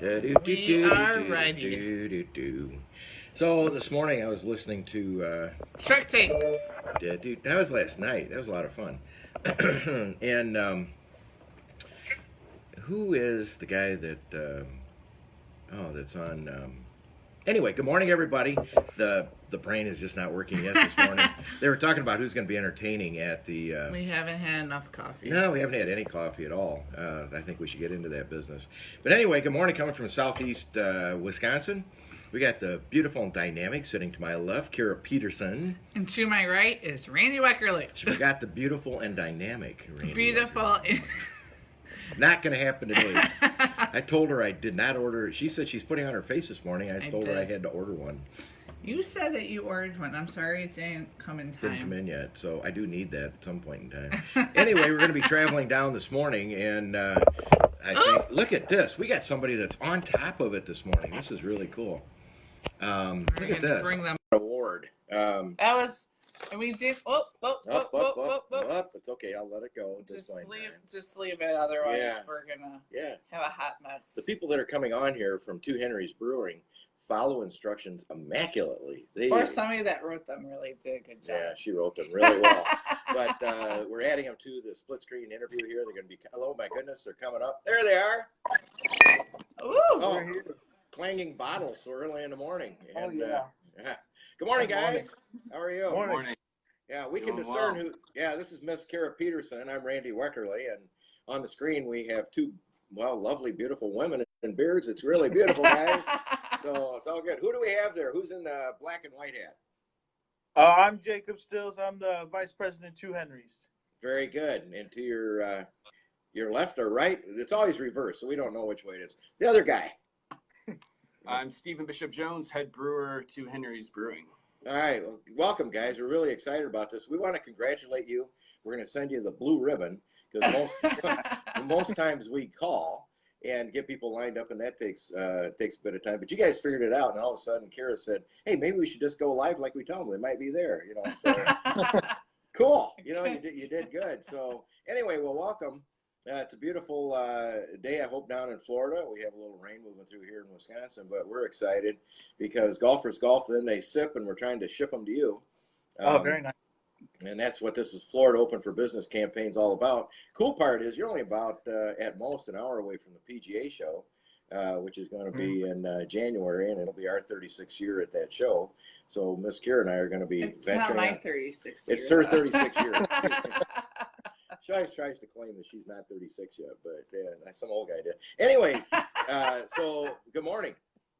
We are ready. So this morning I was listening to Shark Tank. that was last night. That was a lot of fun. And who is the guy that that's on anyway, good morning everybody. The brain is just not working yet this morning. They were talking about who's going to be entertaining at the We haven't had enough coffee. No, we haven't had any coffee at all. I think we should get into that business. But anyway, good morning, coming from southeast Wisconsin. We got the beautiful and dynamic sitting to my left, Kara Peterson. And to my right is Randy Weckerly. She forgot the beautiful and dynamic Randy. Beautiful. Not going to happen today. I told her I did not order. She said she's putting on her face this morning. I told her I had to order one. You said that you ordered one. I'm sorry it didn't come in time. Didn't come in yet, so I do need that at some point in time. Anyway, we're going to be traveling down this morning, and I think, look at this. We got somebody that's on top of it this morning. This is really cool. Look at this. Bring them. Award. That was, and we did. Up. It's okay. I'll let it go. Just leave it. Otherwise, Yeah. we're gonna have a hot mess. The people that are coming on here from Two Henry's Brewing follow instructions immaculately. Or somebody that wrote them really did a good job. Yeah, she wrote them really well. But we're adding them to the split screen interview here. They're going to be. Oh my goodness, they're coming up. There they are. Ooh. Clanging bottles so early in the morning. And, yeah. Good morning, Good guys. morning. How are you? Good morning. Yeah, we can Doing discern well. who. Yeah, this is Miss Kara Peterson. I'm Randy Weckerly, and on the screen we have two, lovely, beautiful women in beards. It's really beautiful, guys. So it's all good. Who do we have there? Who's in the black and white hat? I'm Jacob Stills. I'm the Vice President, Two Henry's. Very good. And to your left or right, it's always reversed, so we don't know which way it is. The other guy. I'm Stephen Bishop Jones, head brewer, Two Henry's Brewing. All right, well, welcome, guys. We're really excited about this. We want to congratulate you. We're going to send you the blue ribbon because most times we call and get people lined up, and that takes a bit of time. But you guys figured it out, and all of a sudden, Kara said, "Hey, maybe we should just go live like we tell them. They might be there." So cool. You did good. So anyway, well, welcome. It's a beautiful day, I hope, down in Florida. We have a little rain moving through here in Wisconsin, but we're excited because golfers golf, then they sip, and we're trying to ship them to you. Very nice. And that's what this is Florida Open for Business campaign's all about. Cool part is you're only about, at most, an hour away from the PGA show, which is going to be in January, and it'll be our 36th year at that show. So Miss Kira and I are going to be It's not my 36 years. It's her 36 years. She always tries to claim that she's not 36 yet, but yeah, some old guy did. Anyway, so good morning.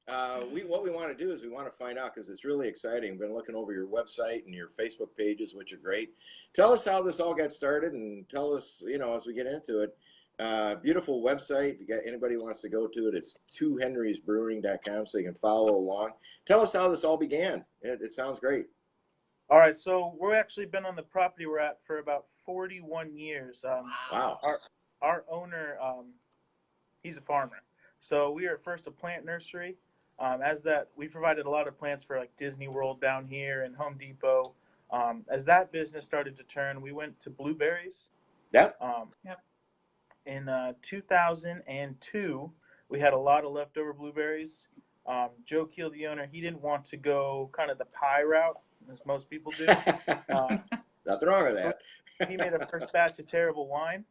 What we want to do is we want to find out, because it's really exciting. I've been looking over your website and your Facebook pages, which are great. Tell us how this all got started, and tell us, as we get into it. Beautiful website. Anybody wants to go to it, it's twohenrysbrewing.com, so you can follow along. Tell us how this all began. It sounds great. All right, so we've actually been on the property we're at for about 41 years. Wow. Our owner, he's a farmer. So we are first a plant nursery. As that, we provided a lot of plants for like Disney World down here and Home Depot. As that business started to turn, we went to blueberries. Yep. In 2002, we had a lot of leftover blueberries. Joe Keel, the owner, he didn't want to go kind of the pie route, as most people do. Nothing wrong with that. He made a first batch of terrible wine,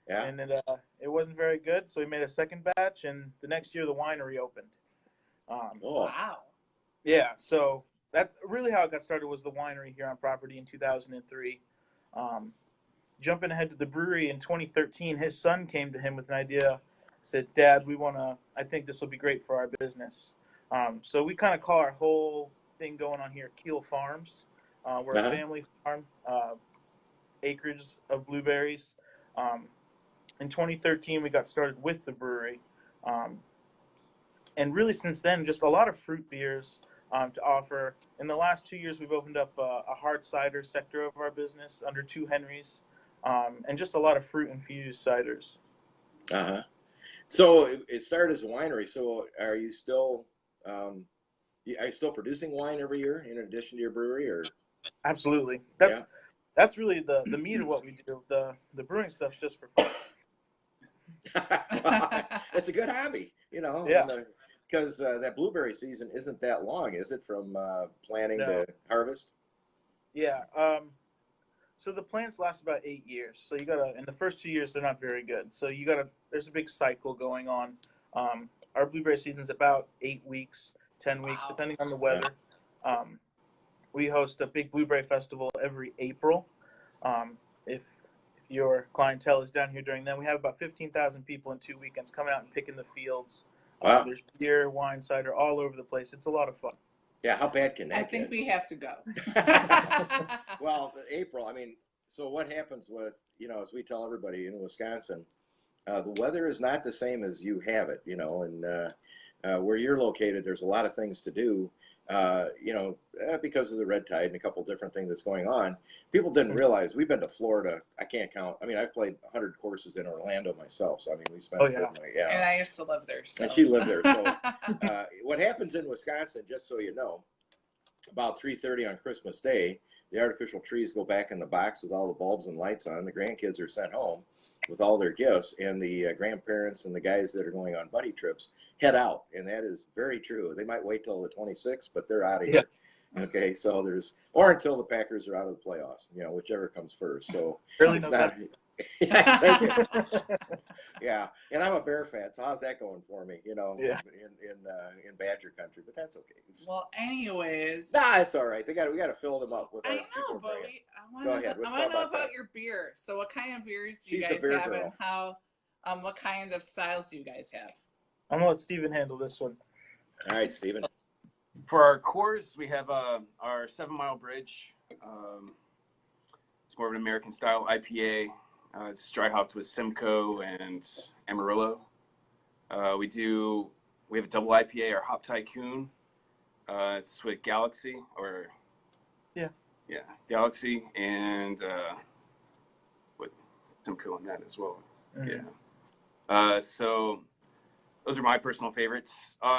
and it wasn't very good. So he made a second batch, and the next year the winery opened. Wow. Yeah, so that's really how it got started, was the winery here on property in 2003. Jumping ahead to the brewery in 2013, his son came to him with an idea, said, "Dad, I think this will be great for our business." So we kind of call our whole thing going on here Keel Farms. We're a family farm, acreage of blueberries. In 2013, we got started with the brewery. And really since then, just a lot of fruit beers to offer. In the last 2 years, we've opened up a hard cider sector of our business under Two Henry's, and just a lot of fruit-infused ciders. So it started as a winery. So are you still producing wine every year in addition to your brewery, or? Absolutely. That's really the meat of what we do. The brewing stuff's just for fun. It's a good hobby. You know, Yeah. because that blueberry season isn't that long, is it? From planting No. to harvest. Yeah. So the plants last about 8 years. So you gotta, in the first 2 years, they're not very good. So you gotta, there's a big cycle going on. Our blueberry season's about 8 weeks, 10 weeks, Wow. depending on the weather. We host a big blueberry festival every April. If your clientele is down here during then, we have about 15,000 people in 2 weekends coming out and picking the fields. Wow. There's beer, wine, cider all over the place. It's a lot of fun. Yeah, how bad can that I think get? we have to go. Well, April, I mean, so what happens with, you know, as we tell everybody in Wisconsin, the weather is not the same as you have it, you know, and where you're located, there's a lot of things to do, you know, because of the red tide and a couple different things that's going on. People didn't realize we've been to Florida. I can't count. I mean, I've played 100 courses in Orlando myself. So, I mean, we spent, Oh, yeah. And I used to live there. So. And she lived there. So what happens in Wisconsin, just so you know, about 3:30 on Christmas Day, the artificial trees go back in the box with all the bulbs and lights on. The grandkids are sent home with all their gifts, and the grandparents and the guys that are going on buddy trips head out. And that is very true. They might wait till the 26th, but they're out of here. Okay, so or until the Packers are out of the playoffs, you know, whichever comes first. So Early it's November. yeah, thank you. Yeah, and I'm a Bear fan, so how's that going for me? You know, Yeah. in Badger country, but that's okay. Well, anyways. Nah, it's all right. We got to fill them up with. I Our know, people but bringing. I Go want ahead. to Let's know talk about about that. your beer. So, what kind of beers do you She's the guys beer have, girl. and how? What kind of styles do you guys have? I'm gonna let Steven handle this one. All right, Steven. For our cores, we have our 7 Mile Bridge. It's more of an American style IPA. It's dry hopped with Simcoe and Amarillo. We have a double IPA, our Hop Tycoon. It's with Galaxy Galaxy and with Simcoe in that as well. Mhm. Yeah. So those are my personal favorites. We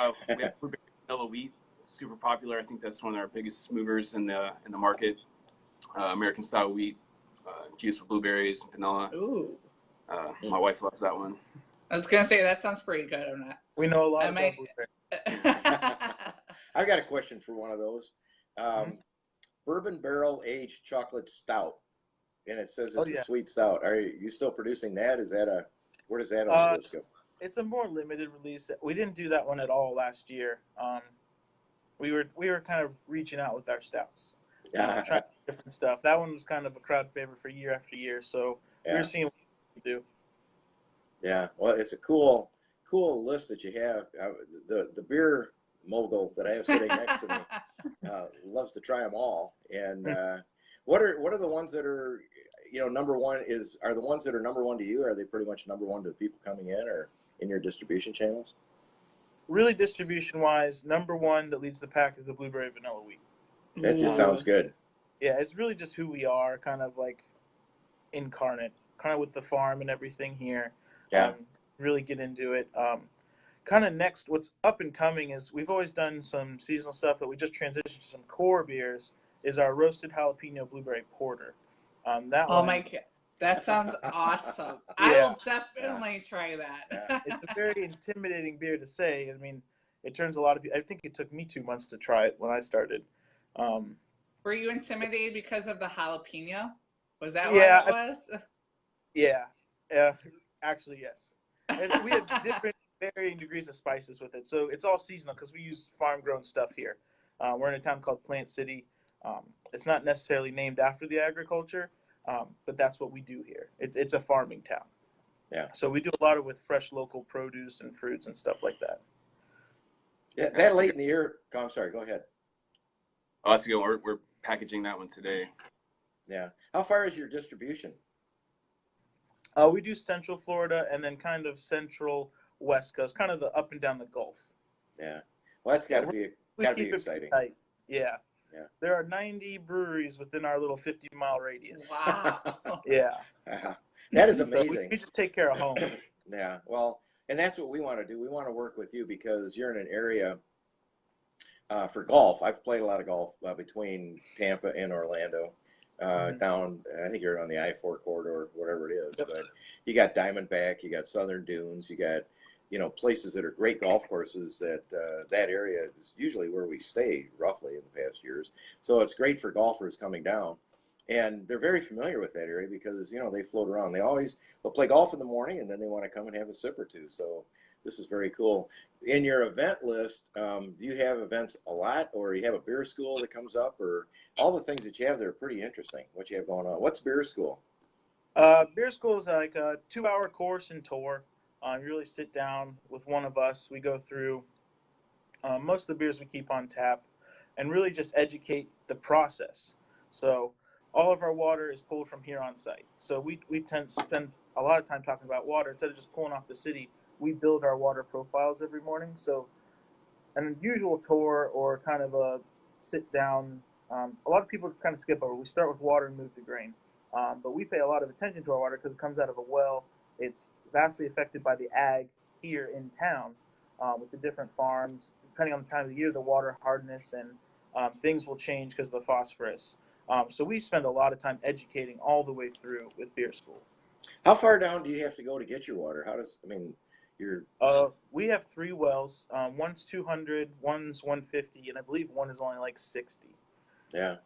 have Blueberry Vanilla Wheat. It's super popular. I think that's one of our biggest movers in the market. American style wheat, infused with blueberries and vanilla. Ooh. My wife loves that one. I was gonna say that sounds pretty good. I'm not. We know a lot I about might- blueberry. I've got a question for one of those. Bourbon barrel aged chocolate stout, and it says it's a sweet stout. Are you still producing that? Where does that on the list go? It's a more limited release. We didn't do that one at all last year. We were kind of reaching out with our stouts, trying different stuff. That one was kind of a crowd favorite for year after year. So we're seeing what we can do. Yeah, well, it's a cool list that you have. The beer mogul that I have sitting next to me loves to try them all. And what are the ones that are, you know, number one? Are the ones that are number one to you? Are they pretty much number one to the people coming in or in your distribution channels? Really, distribution wise, number one that leads the pack is the blueberry vanilla wheat. That just sounds good. Yeah, it's really just who we are, kind of like incarnate, kind of with the farm and everything here. Yeah. Really get into it. Kind of next, what's up and coming is we've always done some seasonal stuff, but we just transitioned to some core beers. Is our roasted jalapeno blueberry porter. That Oh one, my god, that sounds awesome! Yeah. I will definitely try that. Yeah. It's a very intimidating beer to say. I mean, it turns a lot of people. I think it took me 2 months to try it when I started. Were you intimidated because of the jalapeno? Was that Yeah, what it was? Yeah, actually, yes. And we have different varying degrees of spices with it. So it's all seasonal because we use farm-grown stuff here. We're in a town called Plant City. It's not necessarily named after the agriculture, but that's what we do here. It's a farming town. Yeah. So we do a lot with fresh local produce and fruits and stuff like that. Yeah, that late in the year. I'm sorry. Go ahead. Oh, that's a good one. We're packaging that one today. Yeah. How far is your distribution? We do Central Florida and then kind of Central West Coast, kind of the up and down the Gulf. Yeah. Well, that's got to be We gotta keep be it exciting. tight. Yeah. Yeah. There are 90 breweries within our little 50-mile radius. Wow. Yeah. That is So amazing. we just take care of home. Yeah. Well, and that's what we want to do. We want to work with you because you're in an area for golf. I've played a lot of golf between Tampa and Orlando. Down, I think you're on the I-4 corridor, whatever it is. Yep. But you got Diamondback, you got Southern Dunes, you got places that are great golf courses. That area is usually where we stay roughly in the past years. So it's great for golfers coming down, and they're very familiar with that area because they float around. They'll play golf in the morning, and then they want to come and have a sip or two. So this is very cool. In your event list, do you have events a lot, or you have a beer school that comes up, or all the things that you have that are pretty interesting? What you have going on? What's beer school? Beer school is like a 2-hour course and tour. You really sit down with one of us. We go through most of the beers we keep on tap and really just educate the process. So all of our water is pulled from here on site. So we tend to spend a lot of time talking about water. Instead of just pulling off the city, we build our water profiles every morning. So an unusual tour or kind of a sit down, a lot of people kind of skip over. We start with water and move to grain. But we pay a lot of attention to our water because it comes out of a well. It's vastly affected by the ag here in town with the different farms. Depending on the time of the year, the water hardness and things will change because of the phosphorus. So we spend a lot of time educating all the way through with beer school. How far down do you have to go to get your water? We have 3 wells. One's 200, one's 150, and I believe one is only like 60. Yeah.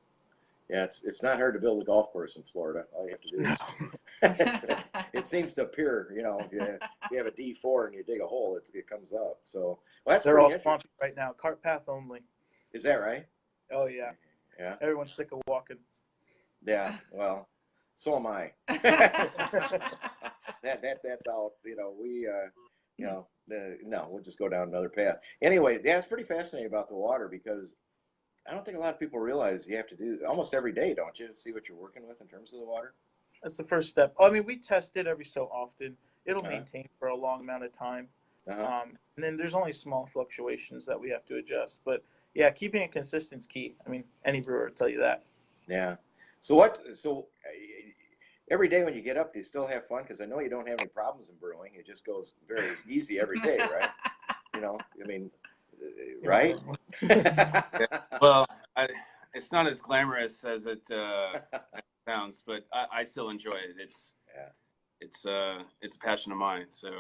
Yeah, it's not hard to build a golf course in Florida. All you have to do is it seems to appear, you have a D4 and you dig a hole, it comes up. So that's they're all pretty swampy right now. Cart path only. Is that right? Oh yeah. Yeah. Everyone's sick of walking. Yeah. Well, so am I. That's out. We'll just go down another path. Anyway, yeah, it's pretty fascinating about the water because I don't think a lot of people realize you have to do almost every day, don't you, to see what you're working with in terms of the water? That's the first step. I mean, we test it every so often. It'll maintain for a long amount of time. And then there's only small fluctuations that we have to adjust. But yeah, keeping it consistent is key. I mean, any brewer will tell you that. Yeah. So every day when you get up, do you still have fun? Because I know you don't have any problems in brewing. It just goes very easy every day, right? Right? Well, it's not as glamorous as it sounds, but I still enjoy it. It's a passion of mine. So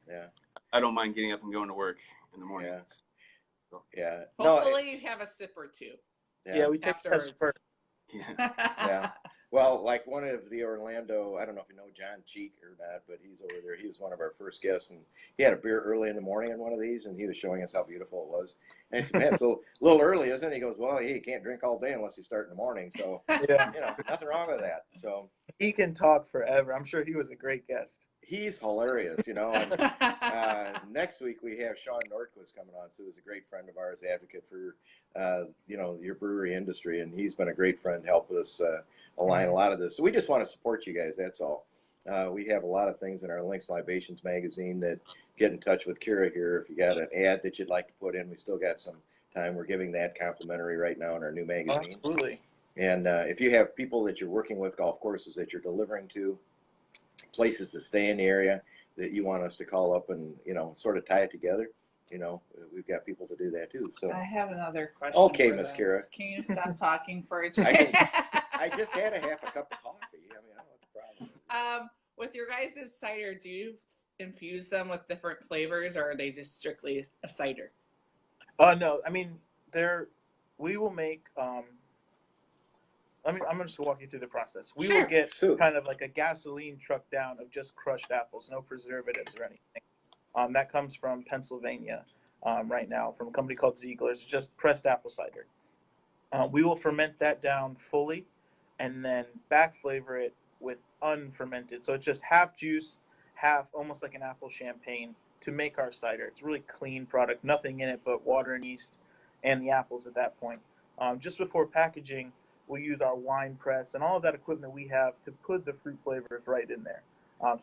yeah, I don't mind getting up and going to work in the morning. Yeah. Hopefully you have a sip or two. Yeah, we take tests first. Yeah. Yeah. Well, like one of the Orlando, I don't know if you know John Cheek or not, but he's over there. He was one of our first guests, and he had a beer early in the morning in one of these, and he was showing us how beautiful it was. And I said, man, it's a little early, isn't it? He goes, well, you can't drink all day unless you start in the morning. So, yeah, nothing wrong with that. So he can talk forever. I'm sure he was a great guest. He's hilarious, And, next week we have Sean Nordquist coming on, who's a great friend of ours, advocate for, your brewery industry, and he's been a great friend, help us align a lot of this. So we just want to support you guys. That's all. We have a lot of things in our Links Libations magazine that get in touch with Kira here. If you got an ad that you'd like to put in, we still got some time. We're giving that complimentary right now in our new magazine. Absolutely. And if you have people that you're working with, golf courses that you're delivering to, places to stay in the area that you want us to call up and sort of tie it together, we've got people to do that too. So I have another question. Okay, for Miss this. Kira. Can you stop talking for a I just had a half a cup of coffee. I don't know what the problem is. With your guys' cider, do you infuse them with different flavors, or are they just strictly a cider? No, I mean we will make I'm just gonna walk you through the process. We will get kind of like a gasoline truck down of just crushed apples, no preservatives or anything. That comes from Pennsylvania right now from a company called Ziegler's. It's just pressed apple cider. We will ferment that down fully and then back flavor it with unfermented. So it's just half juice, half almost like an apple champagne to make our cider. It's a really clean product, nothing in it but water and yeast and the apples at that point. Just before packaging, we'll use our wine press and all of that equipment we have to put the fruit flavors right in there.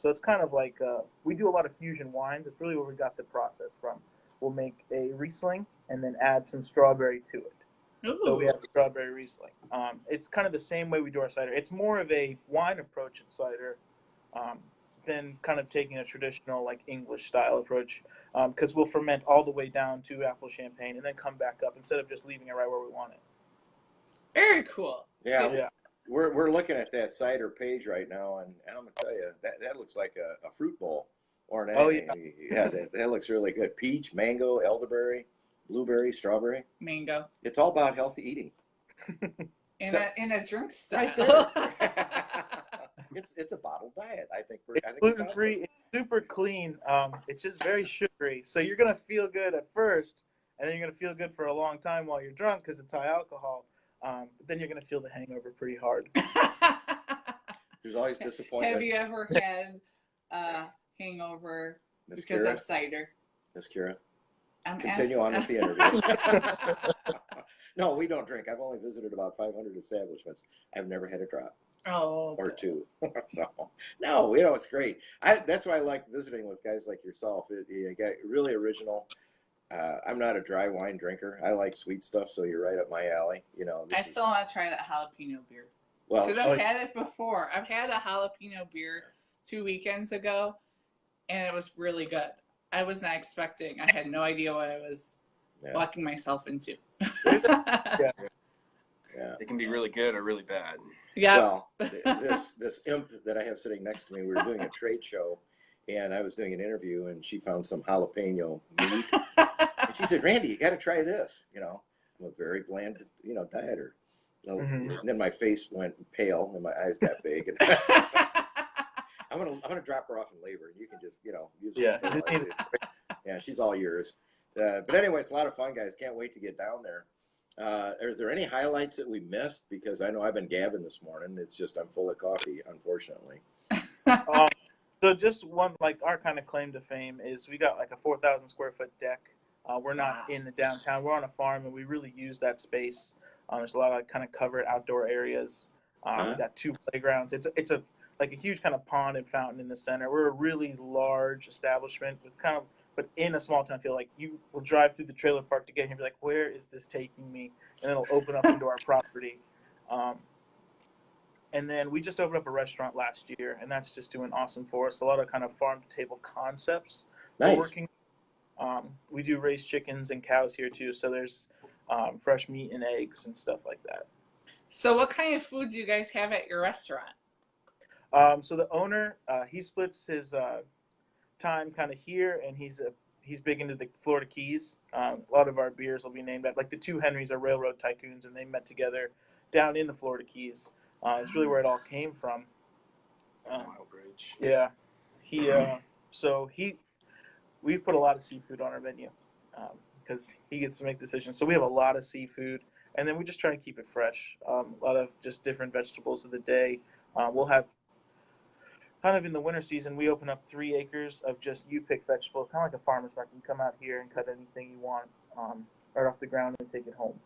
So it's kind of like we do a lot of fusion wines. It's really where we got the process from. We'll make a Riesling and then add some strawberry to it. Ooh. So we have strawberry Riesling. It's kind of the same way we do our cider. It's more of a wine approach at cider than kind of taking a traditional like English style approach because we'll ferment all the way down to apple champagne and then come back up instead of just leaving it right where we want it. Very cool. Yeah, So, we're looking at that cider page right now, and I'm gonna tell you that looks like a fruit bowl Or Oh, yeah. yeah, that looks really good. Peach, mango, elderberry, blueberry, strawberry. Mango. It's all about healthy eating. In a drink style. Right there. It's a bottled diet. I think It's we gluten found free. It's super clean. It's just very sugary. So you're gonna feel good at first, and then you're gonna feel good for a long time while you're drunk because it's high alcohol. But then you're gonna feel the hangover pretty hard. There's always disappointment. Have you ever had hangover Miss because Kira? of cider? Miss Kira, I'm continue on with the interview. No, we don't drink. I've only visited about 500 establishments. I've never had a drop Oh. or two. So, no, you know, it's great. That's why I like visiting with guys like yourself. You got really original. I'm not a dry wine drinker. I like sweet stuff, so you're right up my alley. You know, I still want to try that jalapeno beer. well, Because I've had it before. I've had a jalapeno beer 2 weekends ago, and it was really good. I was not expecting. I had no idea what I was walking myself into. Yeah. yeah. It can be really good or really bad. Yeah. Well, this imp that I have sitting next to me, we were doing a trade show, and I was doing an interview, and she found some jalapeno meat, and she said, "Randy, you got to try this." You know, I'm a very bland, you know, dieter. And then my face went pale, and my eyes got big, and I'm gonna drop her off in labor, and you can just, you know, use it. Yeah. Yeah, she's all yours. But anyway, it's a lot of fun, guys. Can't wait to get down there. Is there any highlights that we missed? Because I know I've been gabbing this morning. It's just I'm full of coffee, unfortunately. So just one, like, our kind of claim to fame is we got like a 4,000 square foot deck. We're not in the downtown. We're on a farm, and we really use that space. There's a lot of kind of covered outdoor areas. We got 2 playgrounds. It's a like a huge kind of pond and fountain in the center. We're a really large establishment with kind of, but in a small town feel. Like, you will drive through the trailer park to get here and be like, where is this taking me? And it'll open up into our property. And then we just opened up a restaurant last year, and that's just doing awesome for us. A lot of kind of farm to table concepts. Nice. We're working. We do raise chickens and cows here too, so there's fresh meat and eggs and stuff like that. So what kind of food do you guys have at your restaurant? So the owner, he splits his time kind of here, and he's big into the Florida Keys. A lot of our beers will be named after, like, the 2 Henrys are railroad tycoons, and they met together down in the Florida Keys. It's really where it all came from. Bridge. Yeah, we put a lot of seafood on our menu because he gets to make decisions. So we have a lot of seafood, and then we just try to keep it fresh. A lot of just different vegetables of the day. We'll have kind of in the winter season, we open up 3 acres of just you pick vegetables, kind of like a farmer's market. You come out here and cut anything you want right off the ground and take it home.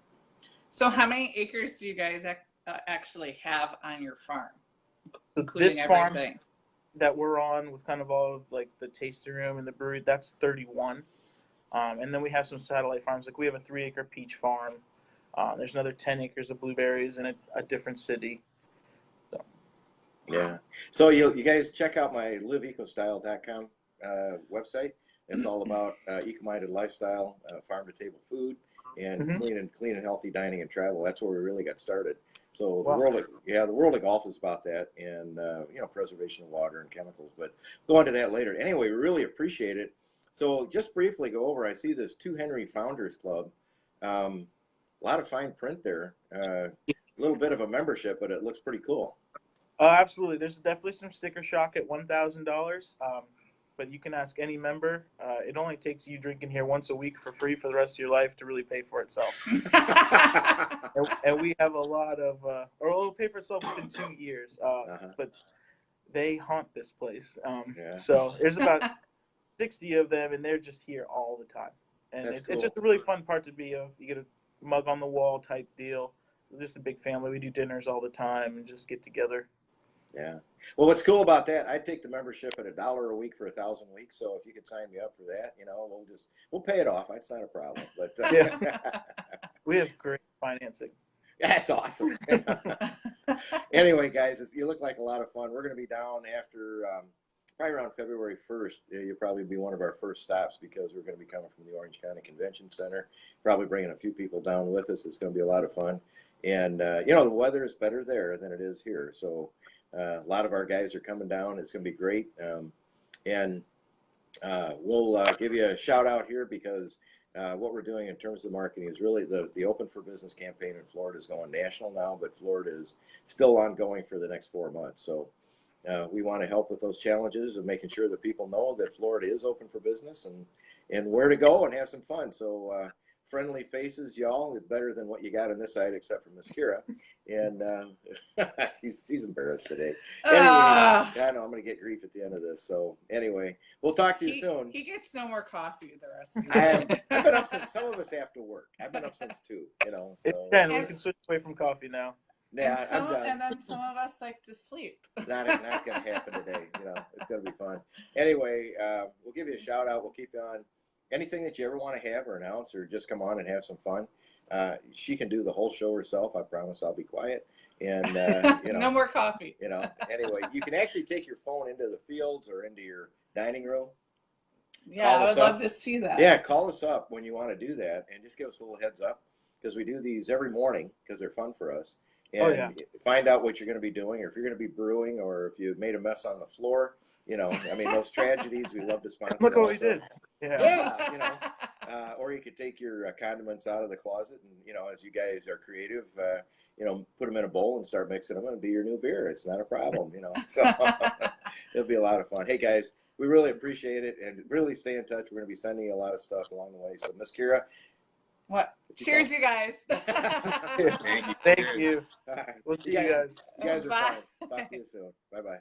So how many acres do you guys actually have on your farm, So including this farm everything? that we're on with kind of all of, like, the tasting room and the brewery, that's 31. And then we have some satellite farms. Like, we have a 3-acre peach farm. There's another 10 acres of blueberries in a different city. So. Yeah. So you guys check out my liveecostyle.com website. It's all about eco-minded lifestyle, farm to table food, and clean and healthy dining and travel. That's where we really got started. So the world of golf is about that, and you know, preservation of water and chemicals. But go into that later. Anyway, we really appreciate it. So just briefly go over. I see this 2 Henry Founders Club. A lot of fine print there. A little bit of a membership, but it looks pretty cool. Absolutely. There's definitely some sticker shock at $1,000. But you can ask any member. It only takes you drinking here once a week for free for the rest of your life to really pay for itself. and we have a lot of, or it'll pay for itself within 2 years. But they haunt this place. So there's about 60 of them, and they're just here all the time. And it's just a really fun part to be of. You get a mug on the wall type deal. We're just a big family. We do dinners all the time and just get together. Yeah. Well, what's cool about that, I take the membership at $1 a week for 1,000 weeks. So if you could sign me up for that, you know, we'll pay it off. That's not a problem. But We have great financing. That's awesome. Anyway, guys, you look like a lot of fun. We're going to be down after probably around February 1st. You'll probably be one of our first stops because we're going to be coming from the Orange County Convention Center. Probably bringing a few people down with us. It's going to be a lot of fun. And, you know, the weather is better there than it is here. So a lot of our guys are coming down. It's going to be great. And we'll give you a shout out here because what we're doing in terms of marketing is really the Open for Business campaign in Florida is going national now, but Florida is still ongoing for the next 4 months. So we want to help with those challenges of making sure that people know that Florida is open for business and where to go and have some fun. So friendly faces, y'all, better than what you got on this side, except for Miss Kira. And she's embarrassed today. Anyway, I know I'm going to get grief at the end of this. So anyway, we'll talk to you soon. He gets no more coffee the rest of the day. I've been up since, some of us have to work. I've been up since 2, you know. So. It's 10. We can switch away from coffee now. Yeah, I'm done. And then some of us like to sleep. Not going to happen today. You know, it's going to be fun. Anyway, we'll give you a shout out. We'll keep you on. Anything that you ever want to have or announce or just come on and have some fun. She can do the whole show herself. I promise I'll be quiet. And, you know. No more coffee. You know, anyway, you can actually take your phone into the fields or into your dining room. Yeah, I would love to see that. Yeah, call us up when you want to do that and just give us a little heads up because we do these every morning because they're fun for us. And find out what you're going to be doing or if you're going to be brewing or if you made a mess on the floor. You know, I mean, those tragedies, we love to sponsor. Look what we did. Yeah, you know, or you could take your condiments out of the closet and, you know, as you guys are creative, you know, put them in a bowl and start mixing them and be your new beer. It's not a problem, you know, so it'll be a lot of fun. Hey guys, we really appreciate it and really stay in touch. We're going to be sending you a lot of stuff along the way. So Miss Kira. What? Cheers, you guys. Thank you. We'll see you guys. You guys are fine. Talk to you soon. Bye-bye.